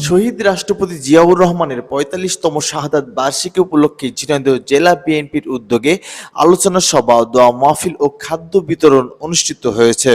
শহীদ রাষ্ট্রপতি জিয়াউর রহমানের ৪৫তম শাহাদাত বার্ষিকী উপলক্ষে ঝিনাইদহ জেলা বিএনপির উদ্যোগে আলোচনা সভা, দোয়া মাহফিল ও খাদ্য বিতরণ অনুষ্ঠিত হয়েছে।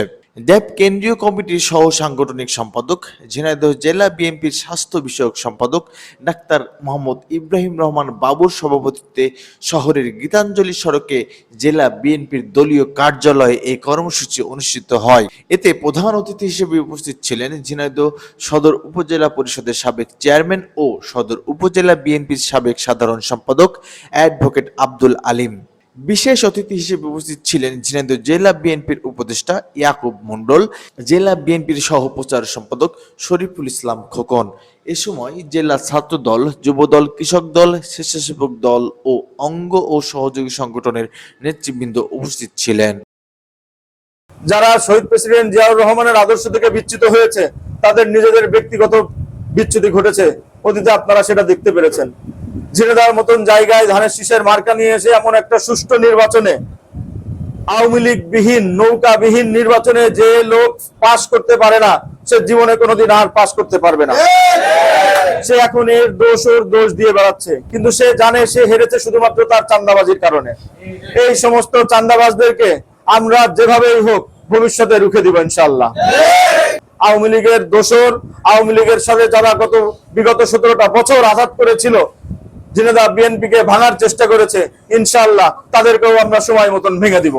ড্যাব কেন্দ্রীয় কমিটির সহ সাংগঠনিক সম্পাদক, ঝিনাইদহ জেলা বিএনপির স্বাস্থ্য বিষয়ক সম্পাদক ডাক্তার মোহাম্মদ ইব্রাহিম রহমান বাবুর সভাপতিত্বে শহরের গীতাঞ্জলি সড়কে জেলা বিএনপির দলীয় কার্যালয়ে এই কর্মসূচি অনুষ্ঠিত হয়। এতে প্রধান অতিথি হিসেবে উপস্থিত ছিলেন ঝিনাইদহ সদর উপজেলা পরিষদের সাবেক চেয়ারম্যান ও সদর উপজেলা বিএনপির সাবেক সাধারণ সম্পাদক অ্যাডভোকেট আব্দুল আলিম। বিশেষ অতিথি হিসেবে উপস্থিত ছিলেন ঝিনাইদহ জেলা বিএনপির উপদেষ্টা ইয়াকুব মণ্ডল, জেলা বিএনপির সহ প্রচার সম্পাদক শরীফুল ইসলাম খোকন। এ সময় জেলা ছাত্র দল, যুব দল, কৃষক দল, স্বেচ্ছাসেবক দল ও অঙ্গ ও সহযোগী সংগঠনের নেতৃবৃন্দ উপস্থিত ছিলেন। যারা শহীদ প্রেসিডেন্ট জিয়াউর রহমানের আদর্শ থেকে বিচ্যুত হয়েছে, তাদের নিজেদের ব্যক্তিগত বিচ্যুতি ঘটেছে। অতীতে আপনারা সেটা দেখতে পেরেছেন। ঝিনাইদহের মতন জায়গায় ধানের শীষের মার্কা নিয়ে এসে এমন একটা সুষ্ঠু নির্বাচনে, আওয়ামী লীগ বিহীন, নৌকা বিহীন নির্বাচনে যে লোক পাশ করতে পারে না, সে জীবনে কোনোদিন আর পাশ করতে পারবে না। সে এখন এর দোষ দিয়ে বেড়াচ্ছে, কিন্তু সে জানে সে হেরেছে শুধুমাত্র তার চাঁদাবাজির কারণে। এই সমস্ত চাঁদাবাজদেরকে আমরা যেভাবেই হোক ভবিষ্যতে রুখে দিব ইনশাআল্লাহ। আওয়ামী লীগের দোসর, আওয়ামী লীগের সাথে যারা বিগত 17টা বছর আঘাত করেছিল, ঝিনাইদহ বিএনপিকে ভাঙার চেষ্টা করেছে, ইনশাআল্লাহ তাদেরকেও আমরা সময় মতন ভেঙে দিব।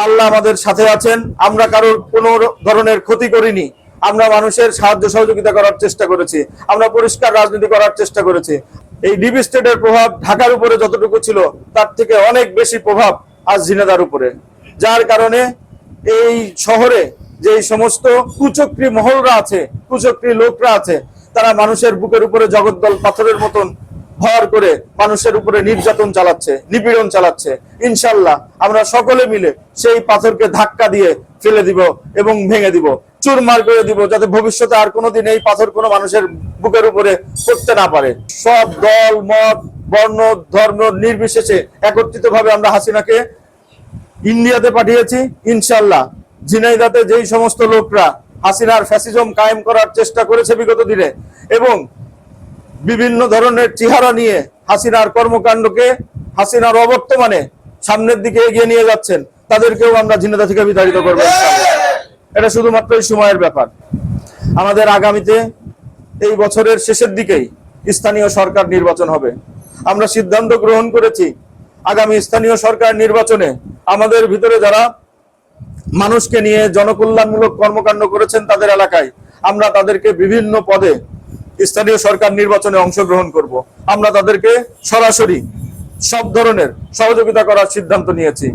আল্লাহ আমাদের সাথে আছেন। আমরা কারোর কোনো ধরনের ক্ষতি করিনি। আমরা মানুষের সাহায্য সহযোগিতা করার চেষ্টা করেছি। আমরা পরিষ্কার রাজনীতি করার চেষ্টা করেছি। এই ডিপ স্টেটের প্রভাব ঢাকার উপরে যতটুকু ছিল, তার থেকে অনেক বেশি প্রভাব আজ ঝিনাইদহের উপরে। যার কারণে এই শহরে যে সমস্ত কুচক্রী মহলরা আছে, কুচক্রী লোকরা আছে, তারা মানুষের বুকের উপরে জগদ্দল পাথরের মতন ভর করে মানুষের উপরে নির্যাতন চালাচ্ছে, নিপীড়ন চালাচ্ছে। ইনশাআল্লাহ আমরা সকলে মিলে সেই পাথরকে ধাক্কা দিয়ে ফেলে দিব এবং ভেঙে দিব, চুরমার করে দিব, যাতে ভবিষ্যতে আর কোনোদিন এই পাথর কোনো মানুষের বুকের উপরে পড়তে না পারে। সব দল, মত, বর্ণ, ধর্ম নির্বিশেষে একত্রিতভাবে আমরা হাসিনাকে ইন্ডিয়াতে পাঠিয়েছি। ইনশাআল্লাহ ঝিনাইদহতে যেই সমস্ত লোকরা হাসিনার ফ্যাসিজম কায়েম করার চেষ্টা করেছে বিগত দিনে এবং বিভিন্ন ধরনের চেহারা নিয়ে হাসিনার কর্মকাণ্ডকে, হাসিনার অবর্তমানে সামনের দিকে এগিয়ে নিয়ে যাচ্ছেন, তাদেরকেও আমরা ঝিনাইদহ থেকে বিতাড়িত করবো। এটা শুধুমাত্র সময়ের ব্যাপার। আমাদের আগামীতে এই বছরের শেষের দিকেই স্থানীয় সরকার নির্বাচন হবে। আমরা সিদ্ধান্ত গ্রহণ করেছি আগামী স্থানীয় সরকার নির্বাচনে আমাদের ভিতরে যারা মানুষকে নিয়ে জনকল্যাণমূলক কর্মকাণ্ড করেছেন তাদের এলাকায়, আমরা তাদেরকে বিভিন্ন পদে স্থানীয় সরকার নির্বাচনে অংশগ্রহণ করব। আমরা তাদেরকে সরাসরি সব ধরনের সহযোগিতা করার সিদ্ধান্ত নিয়েছি।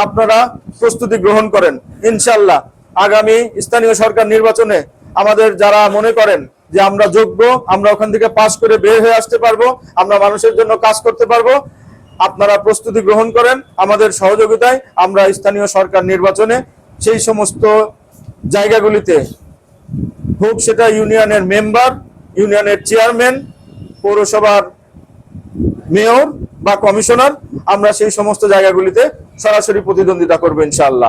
আপনারা প্রস্তুতি গ্রহণ করেন। ইনশাআল্লাহ আগামী স্থানীয় সরকার নির্বাচনে আমাদের যারা মনে করেন যে আমরা যোগ্য, আমরা ওখান থেকে পাস করে বের হয়ে আসতে পারবো, আমরা মানুষের জন্য কাজ করতে পারবো, আপনারা প্রস্তুতি গ্রহণ করেন। আমাদের সহযোগিতায় আমরা স্থানীয় সরকার নির্বাচনে সেই সমস্ত জায়গাগুলিতে হোক সেটা ইউনিয়নের মেম্বার, ইউনিয়নের চেয়ারম্যান, পৌরসভার মেয়র বা কমিশনার, আমরা সেই সমস্ত জায়গাগুলিতে সরাসরি প্রতিদ্বন্দ্বিতা করবো ইনশাআল্লাহ।